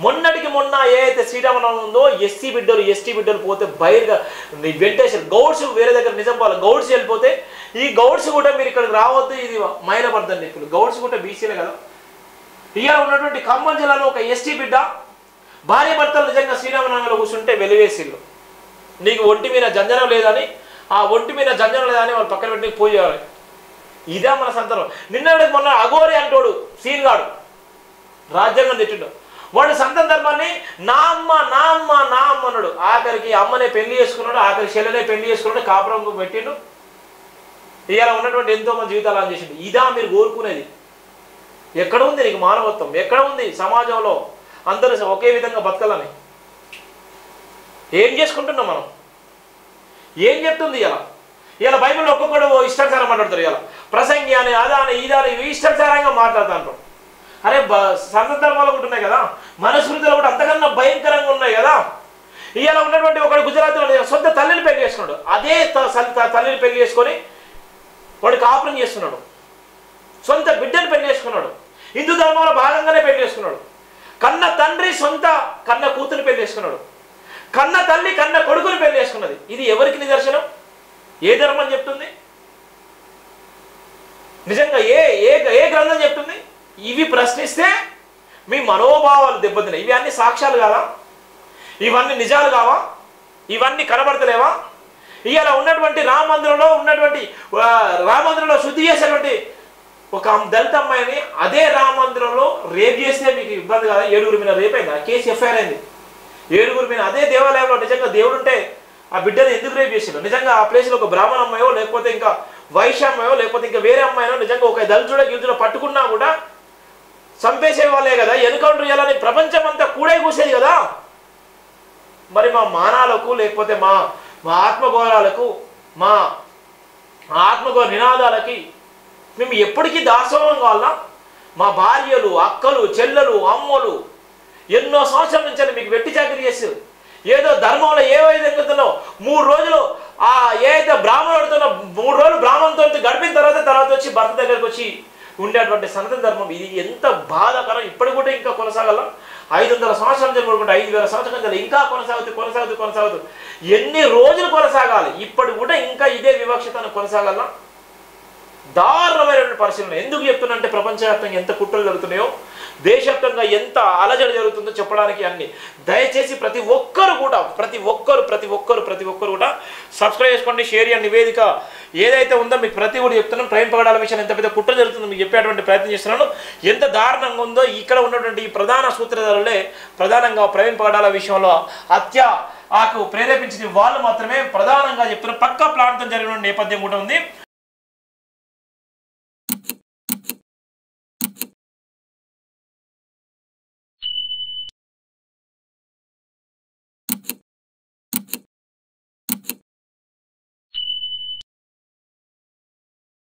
మొన్నటికి మొన్న ఏదైతే శ్రీరామనవమి ఉందో ఎస్సీ బిడ్డలు ఎస్టీ బిడ్డలు పోతే బయలుగా వెంటేషన్ గౌడ్స్ వేరే దగ్గర నిజం పోవాలి గౌడ్స్ వెళ్ళిపోతే ఈ గౌడ్స్ కూడా మీరు ఇక్కడికి రావద్దు ఇది మైలపడదండి. ఇప్పుడు గౌడ్స్ కూడా బీసీలే కదా. ఇవాళ ఉన్నటువంటి ఖమ్మం జిల్లాలో ఒక ఎస్టీ బిడ్డ భార్య భర్తలు నిజంగా శ్రీరామనవమిలో కూర్చుంటే వెలివేసిళ్ళు. నీకు ఒంటి మీద జంజనం లేదని ఆ ఒంటి మీద జంజనం లేదని వాళ్ళు పక్కన పెట్టి పూజ చేయాలి. ఇదే మన సంతరం. నిన్నటికి మొన్న అఘోరి అంటోడు సీన్గాడు రాజ్యాంగం తిట్టిండు. వాడు సంతాన ధర్మాన్ని నా అమ్మ నా అమ్మ నా అమ్మ అన్నాడు. ఆఖరికి అమ్మనే పెళ్లి చేసుకున్నాడు, ఆఖరికి చెల్లెనే పెళ్లి చేసుకున్నాడు, కాపురం పెట్టిండు. ఇవాళ ఉన్నటువంటి ఎంతో మంది జీవితాలు అని చేసిండు. ఇదా మీరు కోరుకునేది? ఎక్కడ ఉంది నీకు మానవత్వం? ఎక్కడ ఉంది సమాజంలో అందరూ ఒకే విధంగా బతకాలని? ఏం చేసుకుంటున్నాం మనం? ఏం చెప్తుంది ఇలా బైబిల్లో ఒక్కొక్కడు ఇష్టానుసారం మాట్లాడతారు. ఇలా ప్రసంగి అని అదాని ఇదాని ఇష్టానుసారంగా మాట్లాడుతూ అంటారు. అరే సంత ధర్మాలు కూడా ఉన్నాయి కదా, మనస్మృతులు కూడా అంతకన్నా భయంకరంగా ఉన్నాయి కదా. ఇవాళ ఉన్నటువంటి ఒకడు గుజరాత్లో సొంత తల్లిని పెళ్లి చేసుకున్నాడు. అదే తల్లిని పెళ్లి చేసుకొని వాడు కాపురం చేస్తున్నాడు. సొంత బిడ్డను పెళ్లి చేసుకున్నాడు. హిందూ ధర్మంలో భాగంగానే పెళ్లి చేసుకున్నాడు. కన్న తండ్రి సొంత కన్న కూతురు పెళ్లి చేసుకున్నాడు. కన్న తల్లి కన్న కొడుకుని పెళ్లి చేసుకున్నది. ఇది ఎవరికి నిదర్శనం? ఏ ధర్మం చెప్తుంది? నిజంగా ఏ ఏ ఏ గ్రంథం చెప్తుంది? ఇవి ప్రశ్నిస్తే మీ మనోభావాలు దెబ్బతిన్నాయి. ఇవి అన్ని సాక్ష్యాలు కాదా? ఇవన్నీ నిజాలు కావా? ఇవన్నీ కనబడతలేవా? ఇవాళ ఉన్నటువంటి రామ మందిరంలో శుద్ధి చేసేటువంటి ఒక దళిత అమ్మాయిని అదే రామ మందిరంలో రేప్ చేస్తే మీకు ఇబ్బంది కదా? 7 మీద రేప్ అయింది, ఆ కేసు ఎఫ్ఐఆర్ అయింది. 7 మీద అదే దేవాలయంలో నిజంగా దేవుడు ఉంటే ఆ బిడ్డను ఎందుకు రేప్ చేసిండు? నిజంగా ఆ ప్లేస్లో ఒక బ్రాహ్మణ అమ్మాయో లేకపోతే ఇంకా వైశ్య అమ్మాయో లేకపోతే ఇంకా వేరే అమ్మాయినో నిజంగా ఒక దళితుడో గిల్చుడో పట్టుకున్నా కూడా చంపేసే వాళ్ళే కదా. ఎన్కౌంటర్ చేయాలని ప్రపంచం అంతా కూడే కూసేది కదా. మరి మా మానాలకు లేకపోతే మా ఆత్మగౌరవాలకు మా ఆత్మగౌరవ నినాదాలకి మేము ఎప్పటికీ దాసోహం కావాలా? మా భార్యలు అక్కలు చెల్లెలు అమ్మలు ఎన్నో సంవత్సరాల నుంచి మీకు వెట్టి చాకరీ చేసి ఏదో ధర్మంలో ఏ విధంగా 3 రోజులు ఆ ఏదైతే బ్రాహ్మణుడితో 3 రోజులు బ్రాహ్మణుతో గడిపిన తర్వాత వచ్చి భర్త దగ్గరకు వచ్చి ఉండేటువంటి సనాతన ధర్మం ఇది ఎంత బాధాకరం. ఇప్పటికి కూడా ఇంకా కొనసాగాల. 500 సంవత్సరాల నుంచి పడుకుంటే 5000 సంవత్సరాల నుంచి ఇంకా కొనసాగుతూ ఎన్ని రోజులు కొనసాగాలి? ఇప్పటి కూడా ఇంకా ఇదే వివక్షతను కొనసాగాల. దారుణమైనటువంటి పరిశీలన. ఎందుకు చెప్తున్నా అంటే ప్రపంచవ్యాప్తంగా ఎంత కుట్రలు జరుగుతున్నాయో, దేశవ్యాప్తంగా ఎంత అలజడి జరుగుతుందో చెప్పడానికి అన్ని. దయచేసి ప్రతి ఒక్కరు కూడా సబ్స్క్రైబ్ చేసుకోండి, షేర్ చేయండి. నివేదిక ఏదైతే ఉందో మీకు ప్రతి కూడా చెప్తున్నాను. ప్రవీణ్ పగడాల విషయం ఎంత పెద్ద కుట్ర జరుగుతుందో మీకు చెప్పేటువంటి ప్రయత్నం చేస్తున్నాను. ఎంత దారుణంగా ఉందో ఇక్కడ ఉన్నటువంటి ఈ ప్రధాన సూత్రధారులే ప్రధానంగా ప్రవీణ్ పగడాల విషయంలో ఆకు ప్రేరేపించిన వాళ్ళు మాత్రమే ప్రధానంగా చెప్తున్నారు. పక్కా ప్లాన్తో జరిగిన నేపథ్యం కూడా ఉంది.